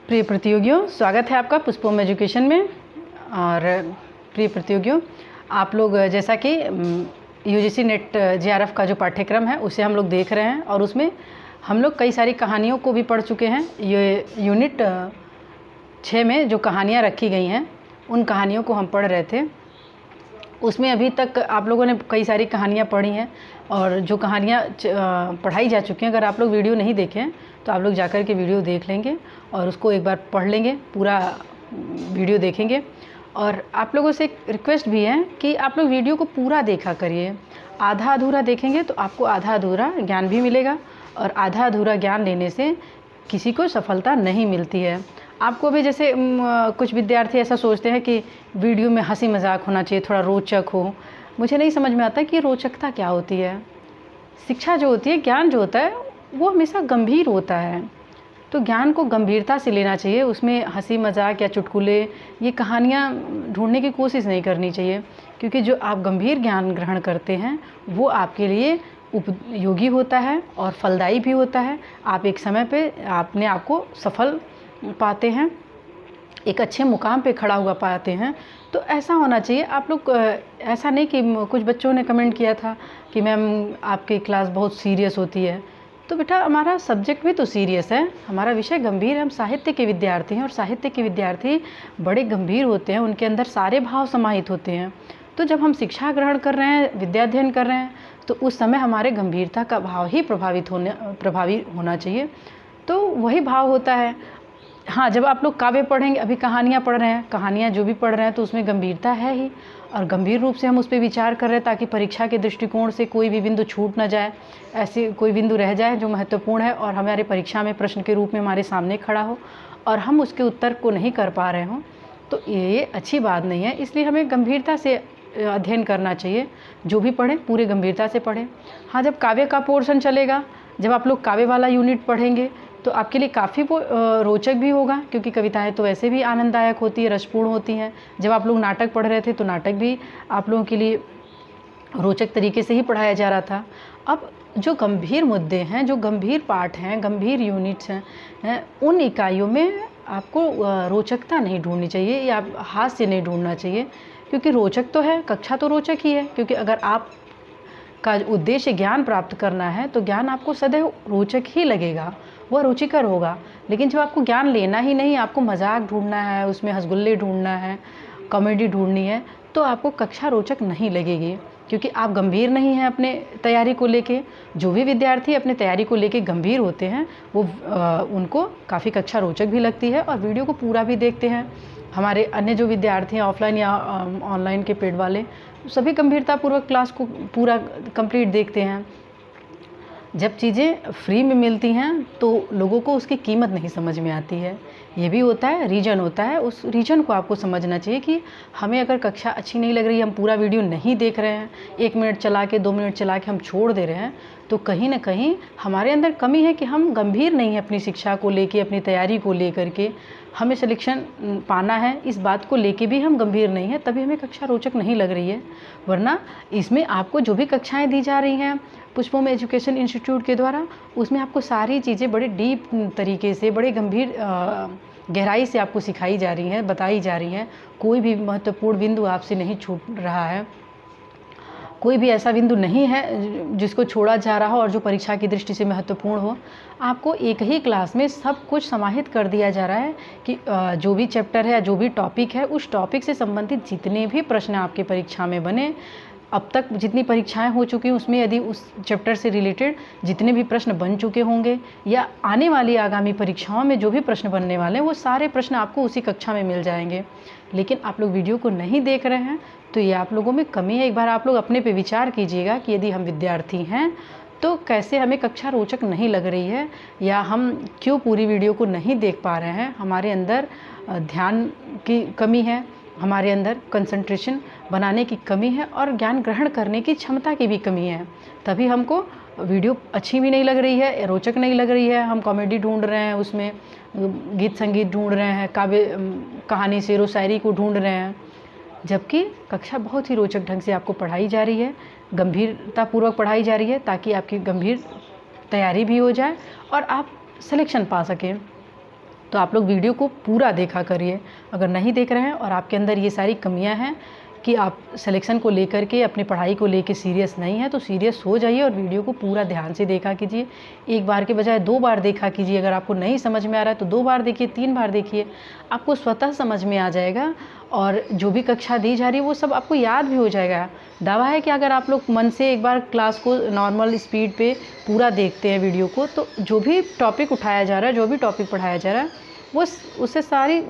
प्रिय प्रतियोगियों, स्वागत है आपका पुष्पम एजुकेशन में। और प्रिय प्रतियोगियों, आप लोग जैसा कि यूजीसी नेट जेआरएफ का जो पाठ्यक्रम है उसे हम लोग देख रहे हैं और उसमें हम लोग कई सारी कहानियों को भी पढ़ चुके हैं। ये यूनिट 6 में जो कहानियाँ रखी गई हैं उन कहानियों को हम पढ़ रहे थे। उसमें अभी तक आप लोगों ने कई सारी कहानियाँ पढ़ी हैं और जो कहानियाँ पढ़ाई जा चुकी हैं, अगर आप लोग वीडियो नहीं देखें तो आप लोग जाकर के वीडियो देख लेंगे और उसको एक बार पढ़ लेंगे, पूरा वीडियो देखेंगे। और आप लोगों से एक रिक्वेस्ट भी है कि आप लोग वीडियो को पूरा देखा करिए। आधा अधूरा देखेंगे तो आपको आधा अधूरा ज्ञान भी मिलेगा और आधा अधूरा ज्ञान लेने से किसी को सफलता नहीं मिलती है। आपको भी जैसे कुछ विद्यार्थी ऐसा सोचते हैं कि वीडियो में हंसी मजाक होना चाहिए, थोड़ा रोचक हो। मुझे नहीं समझ में आता कि रोचकता क्या होती है। शिक्षा जो होती है, ज्ञान जो होता है वो हमेशा गंभीर होता है, तो ज्ञान को गंभीरता से लेना चाहिए। उसमें हंसी मजाक या चुटकुले, ये कहानियाँ ढूंढने की कोशिश नहीं करनी चाहिए, क्योंकि जो आप गंभीर ज्ञान ग्रहण करते हैं वो आपके लिए उपयोगी होता है और फलदायी भी होता है। आप एक समय पे अपने आप को सफल पाते हैं, एक अच्छे मुकाम पे खड़ा हुआ पाते हैं। तो ऐसा होना चाहिए। आप लोग ऐसा नहीं कि कुछ बच्चों ने कमेंट किया था कि मैम आपकी क्लास बहुत सीरियस होती है। तो बेटा, हमारा सब्जेक्ट भी तो सीरियस है, हमारा विषय गंभीर है। हम साहित्य के विद्यार्थी हैं और साहित्य के विद्यार्थी बड़े गंभीर होते हैं, उनके अंदर सारे भाव समाहित होते हैं। तो जब हम शिक्षा ग्रहण कर रहे हैं, विद्याध्ययन कर रहे हैं, तो उस समय हमारे गंभीरता का भाव ही प्रभावी होना चाहिए। तो वही भाव होता है। हाँ, जब आप लोग काव्य पढ़ेंगे, अभी कहानियाँ पढ़ रहे हैं, कहानियाँ जो भी पढ़ रहे हैं तो उसमें गंभीरता है ही, और गंभीर रूप से हम उस पर विचार कर रहे हैं ताकि परीक्षा के दृष्टिकोण से कोई भी बिंदु छूट ना जाए, ऐसे कोई बिंदु रह जाए जो महत्वपूर्ण है और हमारे परीक्षा में प्रश्न के रूप में हमारे सामने खड़ा हो और हम उसके उत्तर को नहीं कर पा रहे हों, तो ये अच्छी बात नहीं है। इसलिए हमें गंभीरता से अध्ययन करना चाहिए। जो भी पढ़ें पूरे गंभीरता से पढ़ें। हाँ, जब काव्य का पोर्शन चलेगा, जब आप लोग काव्य वाला यूनिट पढ़ेंगे तो आपके लिए काफ़ी रोचक भी होगा, क्योंकि कविताएं तो वैसे भी आनंददायक होती है, रसपूर्ण होती हैं। जब आप लोग नाटक पढ़ रहे थे तो नाटक भी आप लोगों के लिए रोचक तरीके से ही पढ़ाया जा रहा था। अब जो गंभीर मुद्दे हैं, जो गंभीर पाठ हैं, गंभीर यूनिट्स हैं, उन इकाइयों में आपको रोचकता नहीं ढूंढनी चाहिए या हास्य नहीं ढूंढना चाहिए, क्योंकि रोचक तो है, कक्षा तो रोचक ही है। क्योंकि अगर आप का उद्देश्य ज्ञान प्राप्त करना है तो ज्ञान आपको सदैव रोचक ही लगेगा, वह रुचिकर होगा। लेकिन जब आपको ज्ञान लेना ही नहीं, आपको मजाक ढूंढना है, उसमें हंसगुल्ले ढूंढना है, कॉमेडी ढूंढनी है, तो आपको कक्षा रोचक नहीं लगेगी, क्योंकि आप गंभीर नहीं हैं अपने तैयारी को लेके। जो भी विद्यार्थी अपने तैयारी को लेके गंभीर होते हैं वो उनको काफ़ी कक्षा रोचक भी लगती है और वीडियो को पूरा भी देखते हैं। हमारे अन्य जो विद्यार्थी हैं, ऑफलाइन या ऑनलाइन के पेड वाले, सभी गंभीरतापूर्वक क्लास को पूरा कंप्लीट देखते हैं। जब चीज़ें फ्री में मिलती हैं तो लोगों को उसकी कीमत नहीं समझ में आती है। ये भी होता है, रीजन होता है। उस रीजन को आपको समझना चाहिए कि हमें अगर कक्षा अच्छी नहीं लग रही है, हम पूरा वीडियो नहीं देख रहे हैं, 1 मिनट चला के 2 मिनट चला के हम छोड़ दे रहे हैं, तो कहीं ना कहीं हमारे अंदर कमी है कि हम गंभीर नहीं हैं अपनी शिक्षा को लेके, अपनी तैयारी को लेकर के। हमें सिलेक्शन पाना है, इस बात को लेके भी हम गंभीर नहीं हैं, तभी हमें कक्षा रोचक नहीं लग रही है। वरना इसमें आपको जो भी कक्षाएं दी जा रही हैं पुष्पम एजुकेशन इंस्टीट्यूट के द्वारा, उसमें आपको सारी चीज़ें बड़े डीप तरीके से, बड़े गंभीर गहराई से आपको सिखाई जा रही हैं, बताई जा रही हैं। कोई भी महत्वपूर्ण बिंदु आपसे नहीं छूट रहा है, कोई भी ऐसा बिंदु नहीं है जिसको छोड़ा जा रहा हो और जो परीक्षा की दृष्टि से महत्वपूर्ण हो। आपको एक ही क्लास में सब कुछ समाहित कर दिया जा रहा है कि जो भी चैप्टर है, जो भी टॉपिक है, उस टॉपिक से संबंधित जितने भी प्रश्न आपके परीक्षा में बने, अब तक जितनी परीक्षाएं हो चुकी हैं उसमें यदि उस चैप्टर से रिलेटेड जितने भी प्रश्न बन चुके होंगे या आने वाली आगामी परीक्षाओं में जो भी प्रश्न बनने वाले हैं, वो सारे प्रश्न आपको उसी कक्षा में मिल जाएंगे। लेकिन आप लोग वीडियो को नहीं देख रहे हैं तो ये आप लोगों में कमी है। एक बार आप लोग अपने पे विचार कीजिएगा कि यदि हम विद्यार्थी हैं तो कैसे हमें कक्षा रोचक नहीं लग रही है, या हम क्यों पूरी वीडियो को नहीं देख पा रहे हैं। हमारे अंदर ध्यान की कमी है, हमारे अंदर कंसंट्रेशन बनाने की कमी है और ज्ञान ग्रहण करने की क्षमता की भी कमी है। तभी हमको वीडियो अच्छी भी नहीं लग रही है, रोचक नहीं लग रही है। हम कॉमेडी ढूंढ रहे हैं, उसमें गीत संगीत ढूंढ रहे हैं, काव्य कहानी शेरो शायरी को ढूंढ रहे हैं, जबकि कक्षा बहुत ही रोचक ढंग से आपको पढ़ाई जा रही है, गंभीरतापूर्वक पढ़ाई जा रही है, ताकि आपकी गंभीर तैयारी भी हो जाए और आप सिलेक्शन पा सकें। तो आप लोग वीडियो को पूरा देखा करिए। अगर नहीं देख रहे हैं और आपके अंदर ये सारी कमियां हैं कि आप सिलेक्शन को लेकर के, अपनी पढ़ाई को लेकर सीरियस नहीं है, तो सीरियस हो जाइए और वीडियो को पूरा ध्यान से देखा कीजिए। एक बार के बजाय 2 बार देखा कीजिए। अगर आपको नहीं समझ में आ रहा है तो 2 बार देखिए, 3 बार देखिए, आपको स्वतः समझ में आ जाएगा और जो भी कक्षा दी जा रही है वो सब आपको याद भी हो जाएगा। दावा है कि अगर आप लोग मन से एक बार क्लास को नॉर्मल स्पीड पे पूरा देखते हैं वीडियो को, तो जो भी टॉपिक उठाया जा रहा है, जो भी टॉपिक पढ़ाया जा रहा है, वो उससे सारी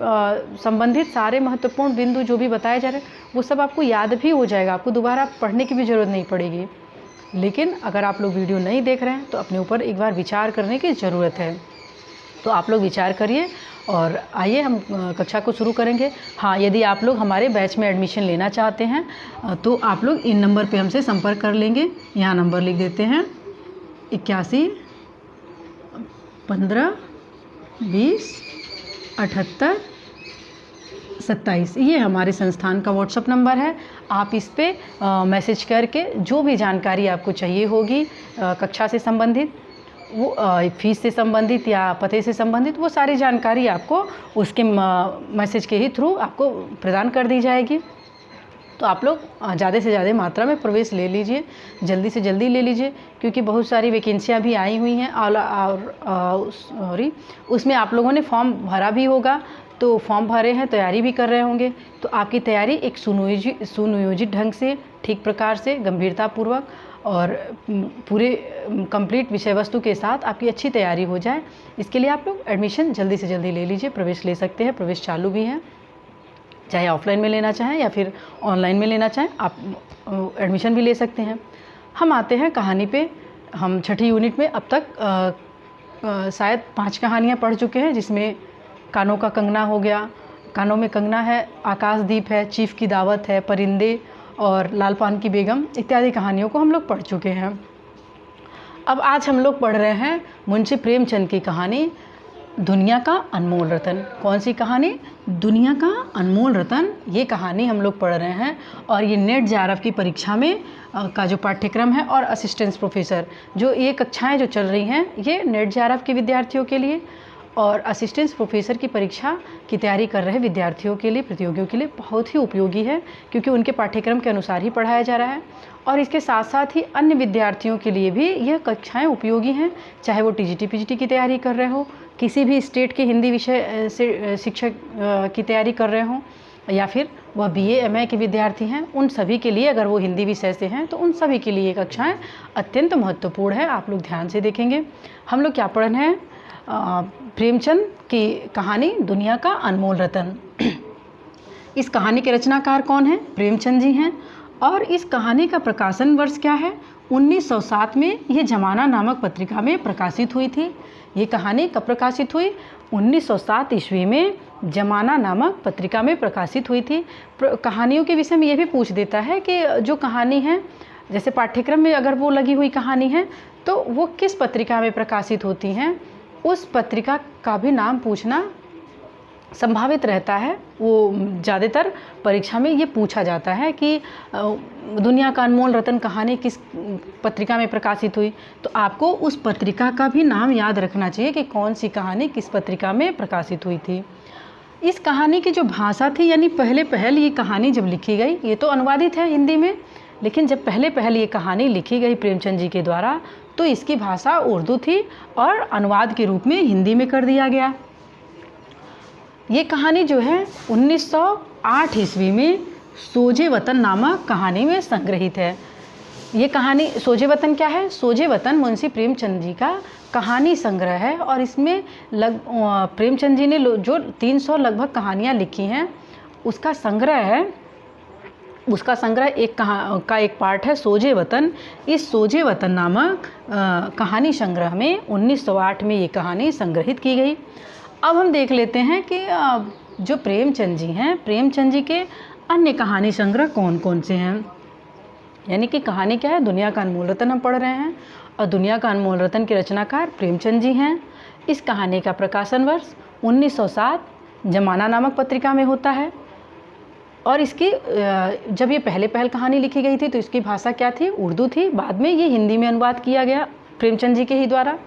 संबंधित सारे महत्वपूर्ण बिंदु जो भी बताए जा रहे हैं वो सब आपको याद भी हो जाएगा। आपको दोबारा पढ़ने की भी ज़रूरत नहीं पड़ेगी। लेकिन अगर आप लोग वीडियो नहीं देख रहे हैं तो अपने ऊपर एक बार विचार करने की ज़रूरत है। तो आप लोग विचार करिए और आइए हम कक्षा को शुरू करेंगे। हाँ, यदि आप लोग हमारे बैच में एडमिशन लेना चाहते हैं तो आप लोग इन नंबर पे हमसे संपर्क कर लेंगे। यहाँ नंबर लिख देते हैं 81 15 20 78 27। ये हमारे संस्थान का व्हाट्सअप नंबर है। आप इस पे मैसेज करके जो भी जानकारी आपको चाहिए होगी कक्षा से संबंधित, वो फीस से संबंधित या पते से संबंधित, वो सारी जानकारी आपको उसके मैसेज के ही थ्रू आपको प्रदान कर दी जाएगी। तो आप लोग ज़्यादा से ज़्यादा मात्रा में प्रवेश ले लीजिए, जल्दी से जल्दी ले लीजिए, क्योंकि बहुत सारी वैकेंसियाँ भी आई हुई हैं और उसमें आप लोगों ने फॉर्म भरा भी होगा। तो फॉर्म भरे हैं, तैयारी भी कर रहे होंगे, तो आपकी तैयारी एक सुनियोजित ढंग से, ठीक प्रकार से, गंभीरतापूर्वक और पूरे कंप्लीट विषय वस्तु के साथ आपकी अच्छी तैयारी हो जाए, इसके लिए आप लोग एडमिशन जल्दी से जल्दी ले लीजिए। प्रवेश ले सकते हैं, प्रवेश चालू भी है, चाहे ऑफलाइन में लेना चाहें या फिर ऑनलाइन में लेना चाहें, आप एडमिशन भी ले सकते हैं। हम आते हैं कहानी पे। हम छठी यूनिट में अब तक शायद 5 कहानियाँ पढ़ चुके हैं, जिसमें कानों का कंगना हो गया, कानों में कंगना है, आकाशदीप है, चीफ की दावत है, परिंदे और लाल पान की बेगम इत्यादि कहानियों को हम लोग पढ़ चुके हैं। अब आज हम लोग पढ़ रहे हैं मुंशी प्रेमचंद की कहानी दुनिया का अनमोल रतन। कौन सी कहानी? दुनिया का अनमोल रतन। ये कहानी हम लोग पढ़ रहे हैं और ये नेट जेआरएफ की परीक्षा में का जो पाठ्यक्रम है और असिस्टेंट प्रोफेसर, जो ये कक्षाएं जो चल रही हैं, ये नेट जेआरएफ के विद्यार्थियों के लिए और असिस्टेंट प्रोफेसर की परीक्षा की तैयारी कर रहे विद्यार्थियों के लिए, प्रतियोगियों के लिए बहुत ही उपयोगी है, क्योंकि उनके पाठ्यक्रम के अनुसार ही पढ़ाया जा रहा है। और इसके साथ साथ ही अन्य विद्यार्थियों के लिए भी यह कक्षाएं उपयोगी हैं, चाहे वो टीजीटी पीजीटी की तैयारी कर रहे हो, किसी भी स्टेट के हिंदी विषय से शिक्षक की तैयारी कर रहे हों, या फिर वह बीए एमए के विद्यार्थी हैं, उन सभी के लिए, अगर वो हिंदी विषय से हैं तो उन सभी के लिए कक्षाएँ अत्यंत महत्वपूर्ण है। आप लोग ध्यान से देखेंगे। हम लोग क्या पढ़ रहे हैं? प्रेमचंद की कहानी दुनिया का अनमोल रतन। इस कहानी के रचनाकार कौन है? प्रेमचंद जी हैं। और इस कहानी का प्रकाशन वर्ष क्या है? 1907 में ये जमाना नामक पत्रिका में प्रकाशित हुई थी। ये कहानी कब प्रकाशित हुई? 1907 ईस्वी में जमाना नामक पत्रिका में प्रकाशित हुई थी। कहानियों के विषय में ये भी पूछ देता है कि जो कहानी है, जैसे पाठ्यक्रम में अगर वो लगी हुई कहानी है तो वो किस पत्रिका में प्रकाशित होती हैं, उस पत्रिका का भी नाम पूछना संभावित रहता है। वो ज़्यादातर परीक्षा में ये पूछा जाता है कि दुनिया का अनमोल रतन कहानी किस पत्रिका में प्रकाशित हुई, तो आपको उस पत्रिका का भी नाम याद रखना चाहिए कि कौन सी कहानी किस पत्रिका में प्रकाशित हुई थी। इस कहानी की जो भाषा थी, यानी पहले ये कहानी जब लिखी गई, ये तो अनुवादित है हिंदी में, लेकिन जब पहले ये कहानी लिखी गई प्रेमचंद जी के द्वारा, तो इसकी भाषा उर्दू थी और अनुवाद के रूप में हिंदी में कर दिया गया। ये कहानी जो है 1908 ईस्वी में सोजे वतन नामक कहानी में संग्रहित है। ये कहानी सोजे वतन क्या है? सोजे वतन मुंशी प्रेमचंद जी का कहानी संग्रह है और इसमें प्रेमचंद जी ने जो 300 लगभग कहानियाँ लिखी हैं, उसका संग्रह है। उसका संग्रह एक पार्ट है सोजे वतन। इस सोजे वतन नामक कहानी संग्रह में 1908 में ये कहानी संग्रहित की गई। अब हम देख लेते हैं कि जो प्रेमचंद जी हैं, प्रेमचंद जी के अन्य कहानी संग्रह कौन कौन से हैं। यानी कि कहानी क्या है? दुनिया का अनमोल रतन हम पढ़ रहे हैं और दुनिया का अनमोल रतन के रचनाकार प्रेमचंद जी हैं। इस कहानी का प्रकाशन वर्ष 1907 जमाना नामक पत्रिका में होता है। और इसकी जब ये पहले कहानी लिखी गई थी तो इसकी भाषा क्या थी? उर्दू थी। बाद में ये हिंदी में अनुवाद किया गया प्रेमचंद जी के ही द्वारा।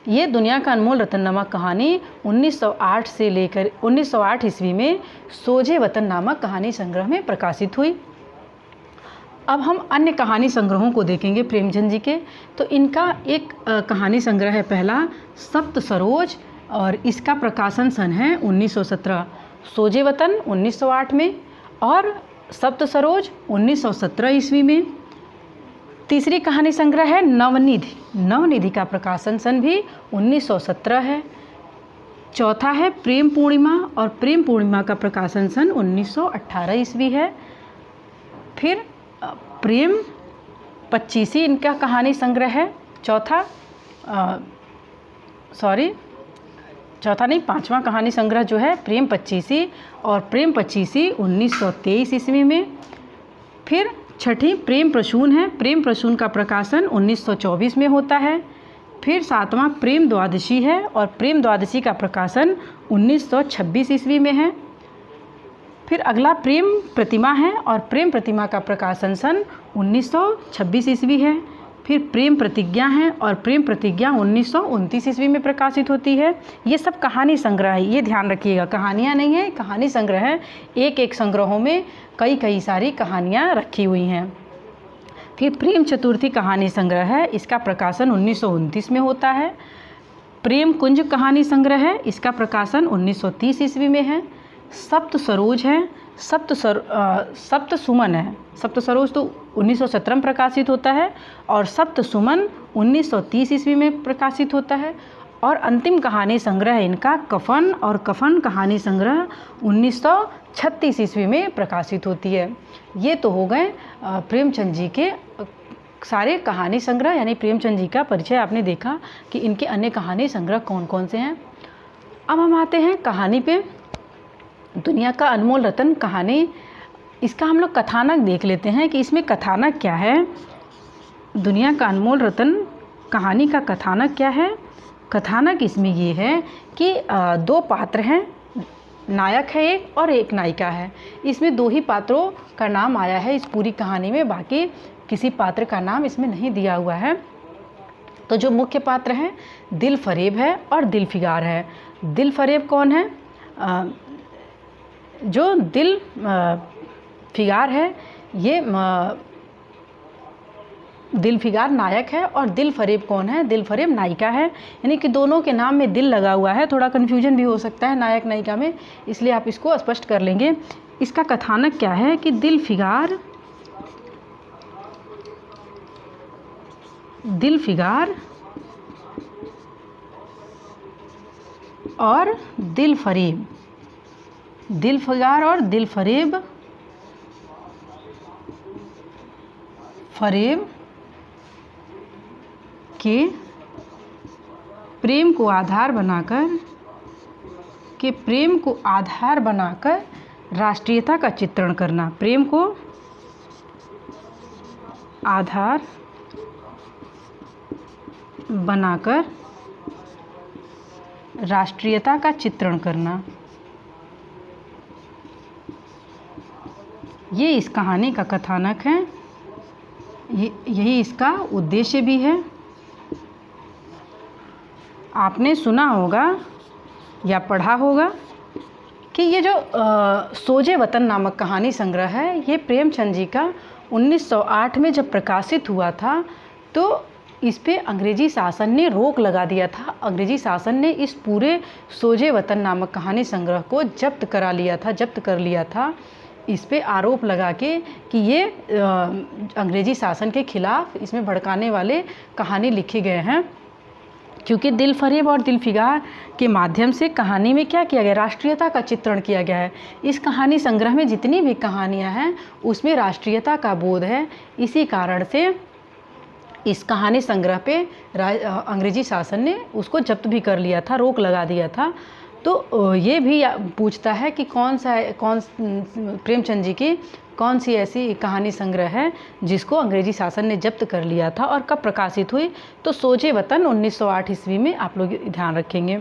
ये दुनिया का अनमोल रतन नामक कहानी 1908 से लेकर 1908 ईस्वी में सोजे वतन नामक कहानी संग्रह में प्रकाशित हुई। अब हम अन्य कहानी संग्रहों को देखेंगे प्रेमचंद जी के। तो इनका एक कहानी संग्रह है पहला सप्त सरोज, और इसका प्रकाशन सन है 1917। सोजे वतन 1908 में और सप्त सरोज 1917 ईस्वी में। तीसरी कहानी संग्रह है नवनिधि। नवनिधि का प्रकाशन सन भी 1917 है। चौथा है प्रेम पूर्णिमा, और प्रेम पूर्णिमा का प्रकाशन सन 1918 ईस्वी है। फिर प्रेम पच्चीसी इनका कहानी संग्रह है। पांचवा कहानी संग्रह जो है प्रेम पच्चीसी, और प्रेम पच्चीसी 1923 ईस्वी में। फिर छठी प्रेम प्रसून है। प्रेम प्रसून का प्रकाशन 1924 में होता है। फिर सातवां प्रेम द्वादशी है, और प्रेम द्वादशी का प्रकाशन 1926 ईस्वी में है। फिर अगला प्रेम प्रतिमा है, और प्रेम प्रतिमा का प्रकाशन सन 1926 ईस्वी है। फिर प्रेम प्रतिज्ञा है, और प्रेम प्रतिज्ञा 1929 ईस्वी में प्रकाशित होती है। ये सब कहानी संग्रह है, ये ध्यान रखिएगा, कहानियाँ नहीं है, कहानी संग्रह है। एक एक संग्रहों में कई सारी कहानियाँ रखी हुई हैं। फिर प्रेम चतुर्थी कहानी संग्रह है, इसका प्रकाशन 1929 में होता है। प्रेम कुंज कहानी संग्रह है, इसका प्रकाशन 1930 ईस्वी में है। सप्त सरोज है, सप्त सुमन है। सप्त सरोज तो 1917 में प्रकाशित होता है, और सप्त सुमन 1930 ईस्वी में प्रकाशित होता है। और अंतिम कहानी संग्रह इनका कफन, और कफन कहानी संग्रह 1936 ईस्वी में प्रकाशित होती है। ये तो हो गए प्रेमचंद जी के सारे कहानी संग्रह, यानी प्रेमचंद जी का परिचय आपने देखा कि इनके अन्य कहानी संग्रह कौन कौन से हैं। अब हम आते हैं कहानी पे। दुनिया का अनमोल रतन कहानी, इसका हम लोग कथानक देख लेते हैं कि इसमें कथानक क्या है। दुनिया का अनमोल रतन कहानी का कथानक क्या है। कथानक इसमें ये है कि दो पात्र हैं, नायक है एक और एक नायिका है। इसमें दो ही पात्रों का नाम आया है इस पूरी कहानी में, बाकी किसी पात्र का नाम इसमें नहीं दिया हुआ है। तो जो मुख्य पात्र हैं दिल फरेब है और दिल फिगार है। दिल फरेब कौन है? जो दिल फिगार है, ये दिल फिगार नायक है, और दिल फरेब कौन है? दिल फरेब नायिका है। यानी कि दोनों के नाम में दिल लगा हुआ है, थोड़ा कन्फ्यूजन भी हो सकता है नायक नायिका में, इसलिए आप इसको स्पष्ट कर लेंगे। इसका कथानक क्या है कि दिल फिगार और दिल फरेब, दिल फिगार और दिल फरेब के प्रेम को आधार बनाकर राष्ट्रीयता का चित्रण करना। प्रेम को आधार बनाकर राष्ट्रीयता का चित्रण करना, ये इस कहानी का कथानक है। यही इसका उद्देश्य भी है। आपने सुना होगा या पढ़ा होगा कि ये जो सोजे वतन नामक कहानी संग्रह है, ये प्रेमचंद जी का 1908 में जब प्रकाशित हुआ था, तो इस पे अंग्रेजी शासन ने रोक लगा दिया था। अंग्रेजी शासन ने इस पूरे सोजे वतन नामक कहानी संग्रह को जब्त कर लिया था। इस पे आरोप लगा के कि ये अंग्रेजी शासन के खिलाफ इसमें भड़काने वाले कहानी लिखे गए हैं। क्योंकि दिल फरेब और दिल फिगार के माध्यम से कहानी में क्या किया गया? राष्ट्रीयता का चित्रण किया गया है। इस कहानी संग्रह में जितनी भी कहानियां हैं उसमें राष्ट्रीयता का बोध है। इसी कारण से इस कहानी संग्रह पे अंग्रेजी शासन ने उसको जब्त भी कर लिया था, रोक लगा दिया था। तो ये भी पूछता है कि कौन प्रेमचंद जी की कौन सी ऐसी कहानी संग्रह है जिसको अंग्रेजी शासन ने जब्त कर लिया था और कब प्रकाशित हुई? तो सोजे वतन 1908 ईस्वी में आप लोग ध्यान रखेंगे।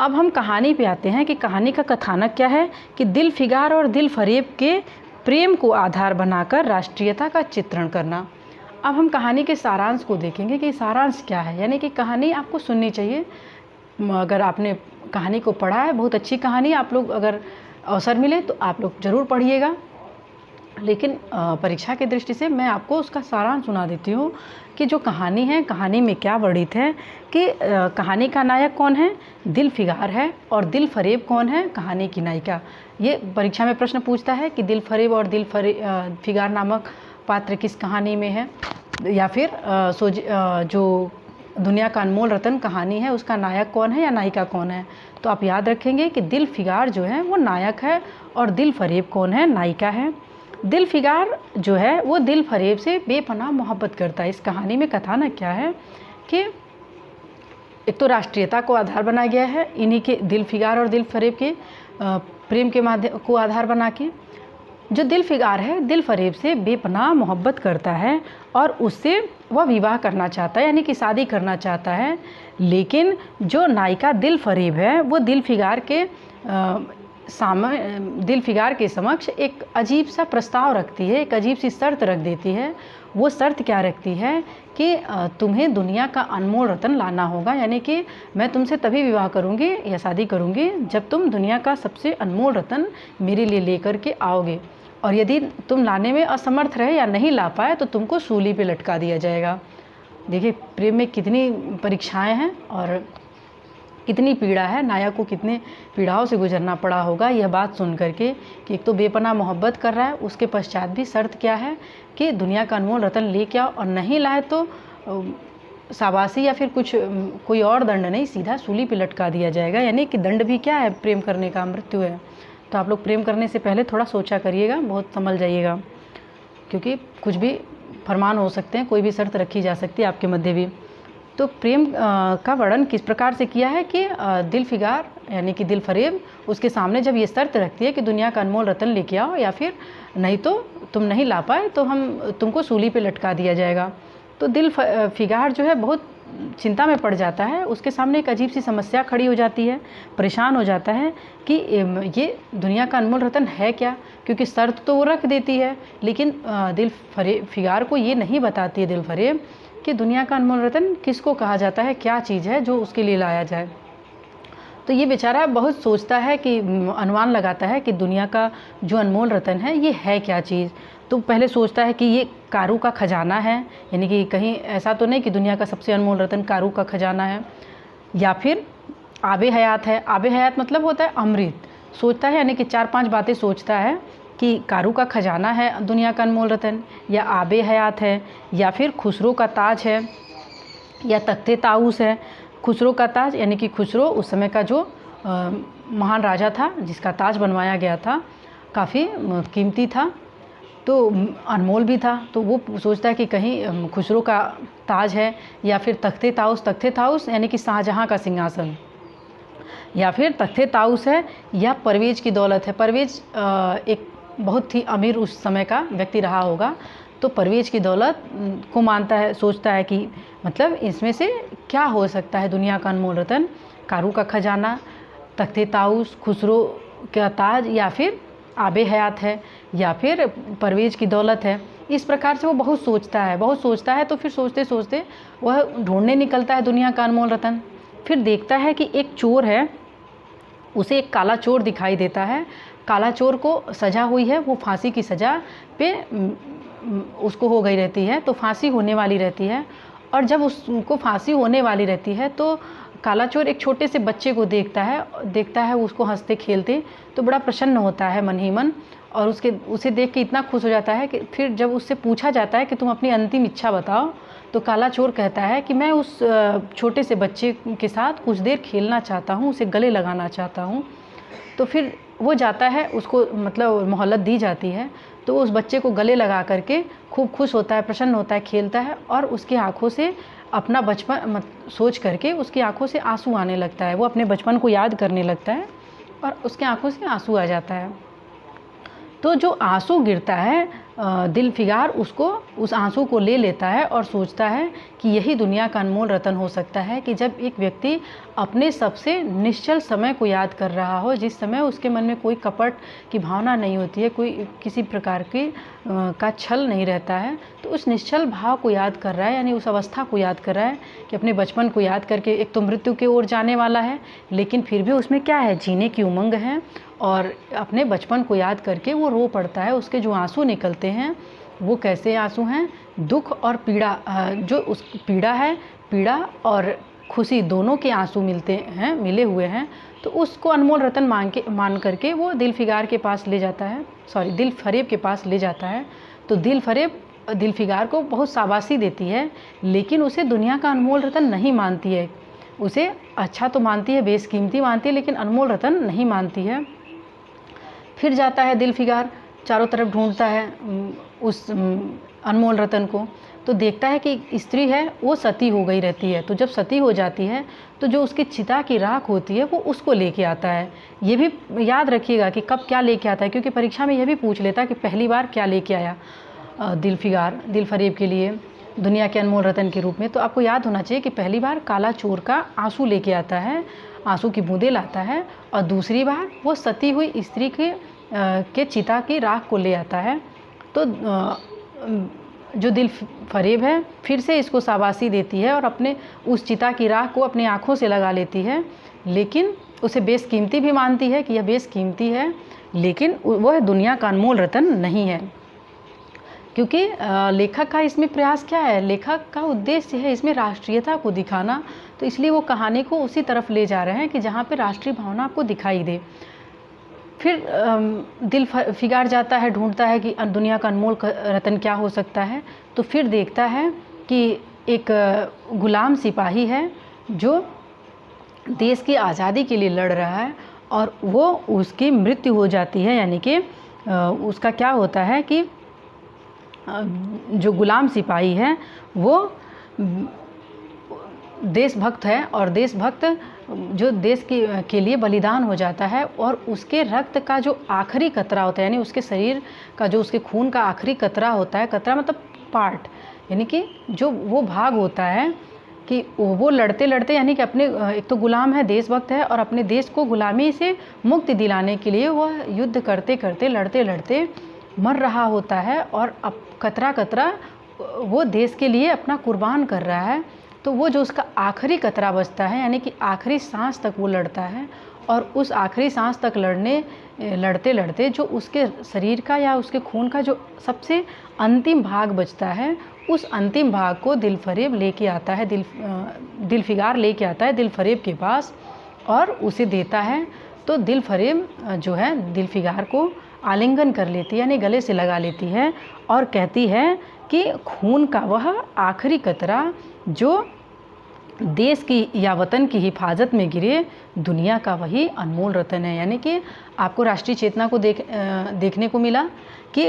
अब हम कहानी पे आते हैं कि कहानी का कथानक क्या है कि दिल फिगार और दिल फरेब के प्रेम को आधार बनाकर राष्ट्रीयता का चित्रण करना। अब हम कहानी के सारांश को देखेंगे कि सारांश क्या है, यानी कि कहानी आपको सुननी चाहिए। अगर आपने कहानी को पढ़ा है, बहुत अच्छी कहानी, आप लोग अगर अवसर मिले तो आप लोग ज़रूर पढ़िएगा। लेकिन परीक्षा की दृष्टि से मैं आपको उसका सारांश सुना देती हूँ कि जो कहानी है, कहानी में क्या वर्णित है कि कहानी का नायक कौन है, दिलफिगार है, और दिलफरेब कौन है, कहानी की नायिका। ये परीक्षा में प्रश्न पूछता है कि दिलफरेब और दिलफिगार नामक पात्र किस कहानी में है, या फिर जो दुनिया का अनमोल रतन कहानी है उसका नायक कौन है या नायिका कौन है। तो आप याद रखेंगे कि दिलफिगार जो है वो नायक है और दिलफरेब कौन है, नायिका है। दिलफिगार जो है वो दिलफरेब से बेपनाह मोहब्बत करता है। इस कहानी में कथानक क्या है कि एक तो राष्ट्रीयता को आधार बनाया गया है, इन्हीं के दिलफिगार और दिलफरेब के प्रेम के माध्यम को आधार बना के। जो दिलफिगार है दिलफरेब से बेपनाह मोहब्बत करता है और उससे वह विवाह करना चाहता है, यानी कि शादी करना चाहता है। लेकिन जो नायिका दिलफरेब है वो दिलफिगार के समक्ष एक अजीब सा प्रस्ताव रखती है, एक अजीब सी शर्त रख देती है। वो शर्त क्या रखती है कि तुम्हें दुनिया का अनमोल रतन लाना होगा, यानी कि मैं तुमसे तभी विवाह करूंगी या शादी करूंगी जब तुम दुनिया का सबसे अनमोल रतन मेरे लिए लेकर के आओगे, और यदि तुम लाने में असमर्थ रहे या नहीं ला पाए तो तुमको सूली पे लटका दिया जाएगा। देखिए प्रेम में कितनी परीक्षाएं हैं और कितनी पीड़ा है, नायक को कितने पीड़ाओं से गुजरना पड़ा होगा यह बात सुन करके कि एक तो बेपनाह मोहब्बत कर रहा है, उसके पश्चात भी शर्त क्या है कि दुनिया का अनमोल रतन लेके आओ, और नहीं लाए तो शाबाशी या फिर कोई और दंड नहीं, सीधा सूली पे लटका दिया जाएगा। यानी कि दंड भी क्या है, प्रेम करने का, मृत्यु है। तो आप लोग प्रेम करने से पहले थोड़ा सोचा करिएगा, बहुत संभल जाइएगा, क्योंकि कुछ भी फरमान हो सकते हैं, कोई भी शर्त रखी जा सकती है आपके मध्य भी। तो प्रेम का वर्णन किस प्रकार से किया है कि दिलफिगार यानी कि दिलफरेब उसके सामने जब ये शर्त रखती है कि दुनिया का अनमोल रतन लेके आओ, या फिर नहीं तो तुम नहीं ला पाए तो हम तुमको सूली पे लटका दिया जाएगा। तो दिलफिगार जो है बहुत चिंता में पड़ जाता है, उसके सामने एक अजीब सी समस्या खड़ी हो जाती है, परेशान हो जाता है कि ये दुनिया का अनमोल रतन है क्या, क्योंकि शर्त तो वो रख देती है लेकिन दिलफिगार को ये नहीं बताती है दिलफरेब कि दुनिया का अनमोल रतन किसको कहा जाता है, क्या चीज़ है जो उसके लिए लाया जाए। तो ये बेचारा बहुत सोचता है कि अनुमान लगाता है कि दुनिया का जो अनमोल रतन है ये है क्या चीज़। तो पहले सोचता है कि ये कारू का खजाना है, यानी कि कहीं ऐसा तो नहीं कि दुनिया का सबसे अनमोल रतन कारू का खजाना है, या फिर आबे हयात है। आबे हयात मतलब होता है अमृत। सोचता है यानी कि 4-5 बातें सोचता है कि कारू का खजाना है दुनिया का अनमोल रतन, या आबे हयात है, या फिर खुसरो का ताज है, या तख्ते ताऊस है। खुसरो का ताज यानी कि खुसरो उस समय का जो महान राजा था जिसका ताज बनवाया गया था, काफ़ी कीमती था तो अनमोल भी था। तो वो सोचता है कि कहीं खुसरो का ताज है, या फिर तख्ते ताऊस यानी कि शाहजहाँ का सिंहासन, या फिर तख्ते ताऊस है, या परवेज़ की दौलत है। परवेज़ एक बहुत ही अमीर उस समय का व्यक्ति रहा होगा, तो परवेज़ की दौलत को मानता है, सोचता है कि मतलब इसमें से क्या हो सकता है, दुनिया का अनमोल रतन, कारू का खजाना, तख्ते ताऊस, खुसरो का ताज, या फिर आबे हयात है, या फिर परवेज़ की दौलत है। इस प्रकार से वो बहुत सोचता है। तो फिर सोचते सोचते वह ढूंढने निकलता है दुनिया का अनमोल रतन। फिर देखता है कि एक चोर है, उसे एक काला चोर दिखाई देता है। काला चोर को सज़ा हुई है, वो फांसी की सज़ा पे उसको हो गई रहती है, तो फांसी होने वाली रहती है। और जब उसको फांसी होने वाली रहती है तो काला चोर एक छोटे से बच्चे को देखता है उसको हंसते खेलते, तो बड़ा प्रसन्न होता है मन ही मन, और उसे देख के इतना खुश हो जाता है कि फिर जब उससे पूछा जाता है कि तुम अपनी अंतिम इच्छा बताओ, तो काला चोर कहता है कि मैं उस छोटे से बच्चे के साथ कुछ देर खेलना चाहता हूँ, उसे गले लगाना चाहता हूँ। तो फिर वो जाता है, उसको मतलब मोहलत दी जाती है, तो उस बच्चे को गले लगा करके खूब खुश होता है, प्रसन्न होता है, खेलता है, और उसकी आँखों से अपना बचपन सोच करके उसकी आंखों से आंसू आने लगता है। वो अपने बचपन को याद करने लगता है और उसके आंखों से आंसू आ जाता है। तो जो आंसू गिरता है दिल फिगार उसको उस आंसू को ले लेता है और सोचता है कि यही दुनिया का अनमोल रतन हो सकता है कि जब एक व्यक्ति अपने सबसे निश्चल समय को याद कर रहा हो, जिस समय उसके मन में कोई कपट की भावना नहीं होती है, कोई किसी प्रकार की का छल नहीं रहता है, तो उस निश्चल भाव को याद कर रहा है, यानी उस अवस्था को याद कर रहा है कि अपने बचपन को याद करके एक तो मृत्यु की ओर जाने वाला है, लेकिन फिर भी उसमें क्या है, जीने की उमंग है। और अपने बचपन को याद करके वो रो पड़ता है। उसके जो आंसू निकलते हैं वो कैसे आंसू हैं, दुख और पीड़ा, जो उस पीड़ा है, पीड़ा और खुशी दोनों के आंसू मिले हुए हैं। तो उसको अनमोल रतन मान करके वो दिल फिगार के पास ले जाता है, दिल फरेब के पास ले जाता है। तो दिल फरेब दिल फिगार को बहुत शाबाशी देती है, लेकिन उसे दुनिया का अनमोल रतन नहीं मानती है। उसे अच्छा तो मानती है, बेशकीमती मानती है, लेकिन अनमोल रतन नहीं मानती है। फिर जाता है दिल फिगार, चारों तरफ ढूंढता है उस अनमोल रतन को, तो देखता है कि स्त्री है वो सती हो गई रहती है। तो जब सती हो जाती है तो जो उसकी चिता की राख होती है वो उसको लेके आता है। ये भी याद रखिएगा कि कब क्या लेके आता है, क्योंकि परीक्षा में यह भी पूछ लेता कि पहली बार क्या लेके आया दिल फिगार दिल फरेब के लिए दुनिया के अनमोल रतन के रूप में। तो आपको याद होना चाहिए कि पहली बार काला चोर का आंसू लेके आता है, आंसू की बूंदें लाता है, और दूसरी बार वो सती हुई स्त्री के चिता की राख को ले आता है। तो जो दिल फरेब है फिर से इसको शाबाशी देती है और अपने उस चिता की राख को अपनी आँखों से लगा लेती है, लेकिन उसे बेशकीमती भी मानती है कि यह बेशकीमती है, लेकिन वह दुनिया का अनमोल रतन नहीं है। क्योंकि लेखक का इसमें प्रयास क्या है, लेखक का उद्देश्य है इसमें राष्ट्रीयता को दिखाना, तो इसलिए वो कहानी को उसी तरफ ले जा रहे हैं कि जहाँ पे राष्ट्रीय भावना आपको दिखाई दे। फिर दिल फिगार जाता है, ढूंढता है कि दुनिया का अनमोल रतन क्या हो सकता है। तो फिर देखता है कि एक गुलाम सिपाही है जो देश की आज़ादी के लिए लड़ रहा है, और वो उसकी मृत्यु हो जाती है। यानी कि उसका क्या होता है कि जो गुलाम सिपाही है वो देशभक्त है, और देशभक्त जो देश के लिए बलिदान हो जाता है, और उसके रक्त का जो आखिरी कतरा होता है, यानी उसके शरीर का जो उसके खून का आखिरी कतरा होता है, कतरा मतलब पार्ट, यानी कि जो वो भाग होता है कि वो लड़ते लड़ते, यानी कि अपने एक तो गुलाम है, देशभक्त है, और अपने देश को गुलामी से मुक्ति दिलाने के लिए वह युद्ध करते करते लड़ते लड़ते मर रहा होता है, और अब कतरा कतरा वो देश के लिए अपना कुर्बान कर रहा है। तो वो जो उसका आखिरी कतरा बचता है, यानी कि आखिरी सांस तक वो लड़ता है, और उस आखिरी सांस तक लड़ते लड़ते जो उसके शरीर का या उसके खून का जो सबसे अंतिम भाग बचता है, उस अंतिम भाग को दिल फरेब लेके आता है, दिल फिगार लेके आता है दिल फरेब के पास और उसे देता है। तो दिल फरेब जो है दिल फिगार को आलिंगन कर लेती है, यानी गले से लगा लेती है, और कहती है कि खून का वह आखिरी कतरा जो देश की या वतन की हिफाजत में गिरे, दुनिया का वही अनमोल रतन है। यानी कि आपको राष्ट्रीय चेतना को देखने को मिला कि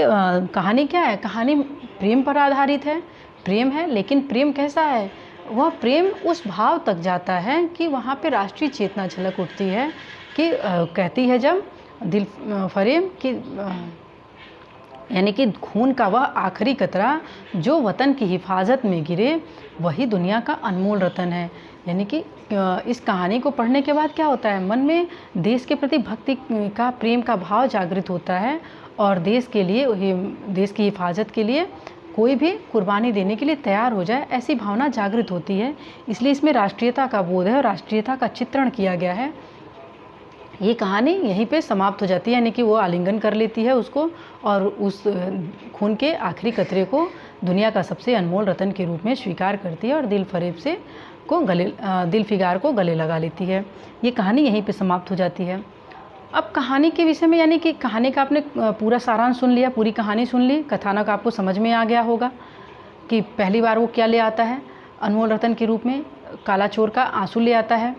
कहानी क्या है, कहानी प्रेम पर आधारित है, प्रेम है, लेकिन प्रेम कैसा है, वह प्रेम उस भाव तक जाता है कि वहाँ पे राष्ट्रीय चेतना झलक उठती है कि कहती है जब दिल फरेब कि यानी कि खून का वह आखिरी कतरा जो वतन की हिफाजत में गिरे, वही दुनिया का अनमोल रतन है। यानी कि इस कहानी को पढ़ने के बाद क्या होता है, मन में देश के प्रति भक्ति का, प्रेम का भाव जागृत होता है, और देश के लिए, देश की हिफाजत के लिए कोई भी कुर्बानी देने के लिए तैयार हो जाए, ऐसी भावना जागृत होती है। इसलिए इसमें राष्ट्रीयता का बोध है और राष्ट्रीयता का चित्रण किया गया है। ये कहानी यहीं पे समाप्त हो जाती है, यानी कि वो आलिंगन कर लेती है उसको, और उस खून के आखिरी कतरे को दुनिया का सबसे अनमोल रतन के रूप में स्वीकार करती है, और दिल फरेब से दिल फिगार को गले लगा लेती है। ये कहानी यहीं पे समाप्त हो जाती है। अब कहानी के विषय में, यानी कि कहानी का आपने पूरा सारांश सुन लिया, पूरी कहानी सुन ली, कथानक आपको समझ में आ गया होगा कि पहली बार वो क्या ले आता है अनमोल रतन के रूप में, काला चोर का आंसू ले आता है,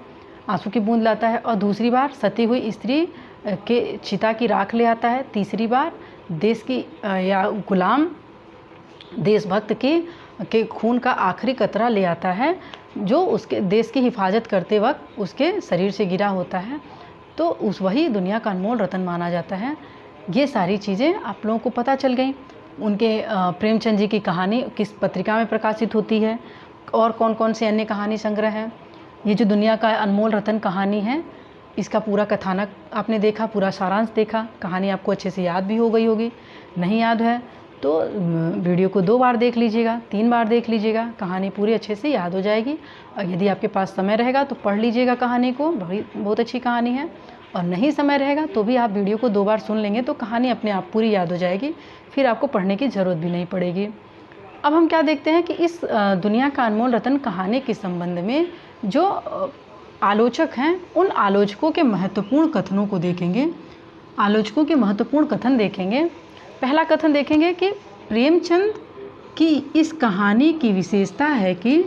आंसू की बूंद लाता है, और दूसरी बार सती हुई स्त्री के चिता की राख ले आता है, तीसरी बार देश की या गुलाम देशभक्त के खून का आखिरी कतरा ले आता है, जो उसके देश की हिफाजत करते वक्त उसके शरीर से गिरा होता है। तो उस वही दुनिया का अनमोल रतन माना जाता है। ये सारी चीज़ें आप लोगों को पता चल गई। उनके प्रेमचंद जी की कहानी किस पत्रिका में प्रकाशित होती है और कौन कौन से अन्य कहानी संग्रह हैं। ये जो दुनिया का अनमोल रतन कहानी है, इसका पूरा कथानक आपने देखा, पूरा सारांश देखा, कहानी आपको अच्छे से याद भी हो गई होगी। नहीं याद है तो वीडियो को 2 बार देख लीजिएगा, 3 बार देख लीजिएगा, कहानी पूरी अच्छे से याद हो जाएगी। और यदि आपके पास समय रहेगा तो पढ़ लीजिएगा कहानी को, बहुत अच्छी कहानी है। और नहीं समय रहेगा तो भी आप वीडियो को 2 बार सुन लेंगे तो कहानी अपने आप पूरी याद हो जाएगी, फिर आपको पढ़ने की ज़रूरत भी नहीं पड़ेगी। अब हम क्या देखते हैं कि इस दुनिया का अनमोल रतन कहानी के संबंध में जो आलोचक हैं, उन आलोचकों के महत्वपूर्ण कथनों को देखेंगे। आलोचकों के महत्वपूर्ण कथन देखेंगे। पहला कथन देखेंगे कि प्रेमचंद की इस कहानी की विशेषता है कि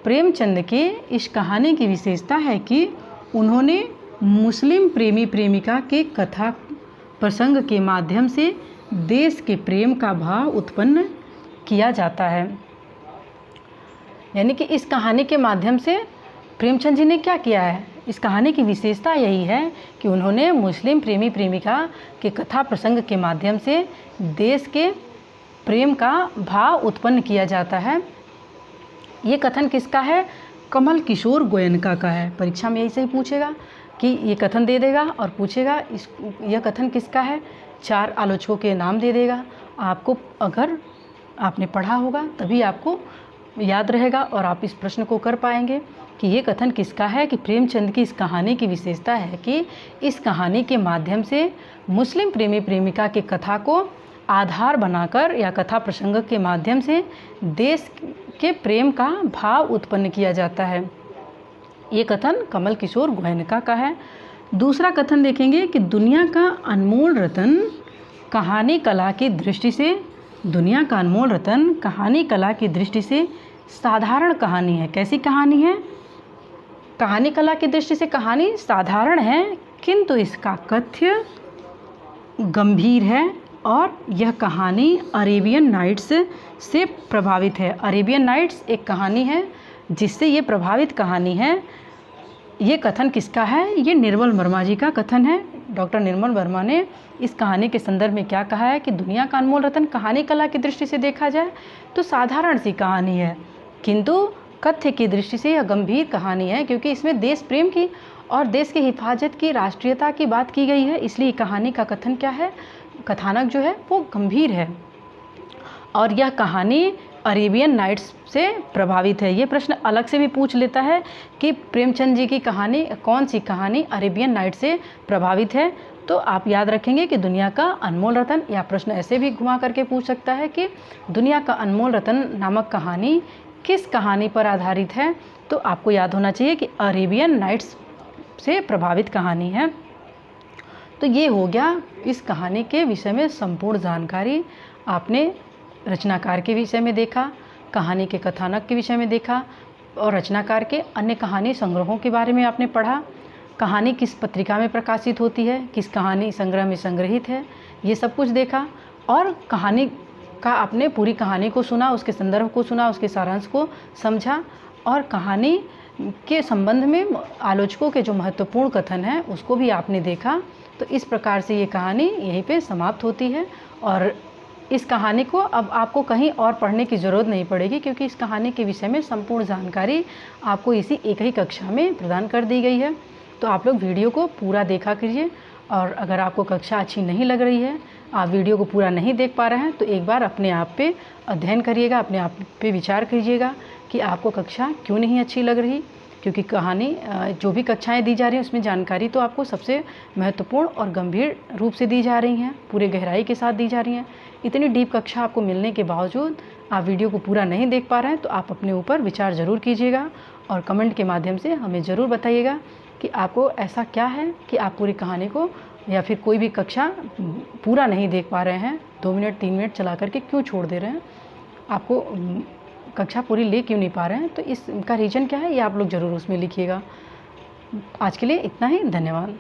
प्रेमचंद के इस कहानी की विशेषता है कि उन्होंने मुस्लिम प्रेमी प्रेमिका के कथा प्रसंग के माध्यम से देश के प्रेम का भाव उत्पन्न किया जाता है। यानी कि इस कहानी के माध्यम से प्रेमचंद जी ने क्या किया है, इस कहानी की विशेषता यही है कि उन्होंने मुस्लिम प्रेमी प्रेमिका के कथा प्रसंग के माध्यम से देश के प्रेम का भाव उत्पन्न किया जाता है। ये कथन किसका है? कमल किशोर गोयनका का है। परीक्षा में यही से ही पूछेगा कि ये कथन दे देगा और पूछेगा यह कथन किसका है, 4 आलोचकों के नाम दे देगा। आपको अगर आपने पढ़ा होगा तभी आपको याद रहेगा और आप इस प्रश्न को कर पाएंगे कि ये कथन किसका है कि प्रेमचंद की इस कहानी की विशेषता है कि इस कहानी के माध्यम से मुस्लिम प्रेमी प्रेमिका की कथा को आधार बनाकर या कथा प्रसंग के माध्यम से देश के प्रेम का भाव उत्पन्न किया जाता है। ये कथन कमल किशोर गोयनका का है। दूसरा कथन देखेंगे कि दुनिया का अनमोल रतन कहानी कला की दृष्टि से, दुनिया का अनमोल रतन कहानी कला की दृष्टि से साधारण कहानी है। कैसी कहानी है? कहानी कला की दृष्टि से कहानी साधारण है, किंतु इसका कथ्य गंभीर है और यह कहानी अरेबियन नाइट्स से प्रभावित है। अरेबियन नाइट्स एक कहानी है जिससे ये प्रभावित कहानी है। ये कथन किसका है? ये निर्मल वर्मा जी का कथन है। डॉक्टर निर्मल वर्मा ने इस कहानी के संदर्भ में क्या कहा है कि दुनिया का अनमोल रतन कहानी कला की दृष्टि से देखा जाए तो साधारण सी कहानी है, किंतु कथ्य की दृष्टि से यह गंभीर कहानी है, क्योंकि इसमें देश प्रेम की और देश की हिफाजत की, राष्ट्रीयता की बात की गई है। इसलिए कहानी का कथन क्या है, कथानक जो है वो गंभीर है और यह कहानी अरेबियन नाइट्स से प्रभावित है। ये प्रश्न अलग से भी पूछ लेता है कि प्रेमचंद जी की कहानी, कौन सी कहानी अरेबियन नाइट्स से प्रभावित है। तो आप याद रखेंगे कि दुनिया का अनमोल रतन, या प्रश्न ऐसे भी घुमा करके पूछ सकता है कि दुनिया का अनमोल रतन नामक कहानी किस कहानी पर आधारित है। तो आपको याद होना चाहिए कि अरेबियन नाइट्स से प्रभावित कहानी है। तो ये हो गया इस कहानी के विषय में संपूर्ण जानकारी। आपने रचनाकार के विषय में देखा, कहानी के कथानक के विषय में देखा और रचनाकार के अन्य कहानी संग्रहों के बारे में आपने पढ़ा। कहानी किस पत्रिका में प्रकाशित होती है, किस कहानी संग्रह में संग्रहित है, ये सब कुछ देखा। और कहानी का आपने पूरी कहानी को सुना, उसके संदर्भ को सुना, उसके सारांश को समझा और कहानी के संबंध में आलोचकों के जो महत्वपूर्ण कथन हैं उसको भी आपने देखा। तो इस प्रकार से ये कहानी यहीं पे समाप्त होती है और इस कहानी को अब आपको कहीं और पढ़ने की ज़रूरत नहीं पड़ेगी, क्योंकि इस कहानी के विषय में संपूर्ण जानकारी आपको इसी एक ही कक्षा में प्रदान कर दी गई है। तो आप लोग वीडियो को पूरा देखा कीजिए और अगर आपको कक्षा अच्छी नहीं लग रही है, आप वीडियो को पूरा नहीं देख पा रहे हैं, तो एक बार अपने आप पे अध्ययन करिएगा, अपने आप पे विचार कीजिएगा कि आपको कक्षा क्यों नहीं अच्छी लग रही। क्योंकि कहानी जो भी कक्षाएं दी जा रही हैं उसमें जानकारी तो आपको सबसे महत्वपूर्ण और गंभीर रूप से दी जा रही हैं, पूरे गहराई के साथ दी जा रही हैं। इतनी डीप कक्षा आपको मिलने के बावजूद आप वीडियो को पूरा नहीं देख पा रहे हैं, तो आप अपने ऊपर विचार ज़रूर कीजिएगा और कमेंट के माध्यम से हमें ज़रूर बताइएगा कि आपको ऐसा क्या है कि आप पूरी कहानी को या फिर कोई भी कक्षा पूरा नहीं देख पा रहे हैं, 2 मिनट 3 मिनट चला करके क्यों छोड़ दे रहे हैं, आपको कक्षा पूरी ले क्यों नहीं पा रहे हैं। तो इसका रीज़न क्या है ये आप लोग ज़रूर उसमें लिखिएगा। आज के लिए इतना ही, धन्यवाद।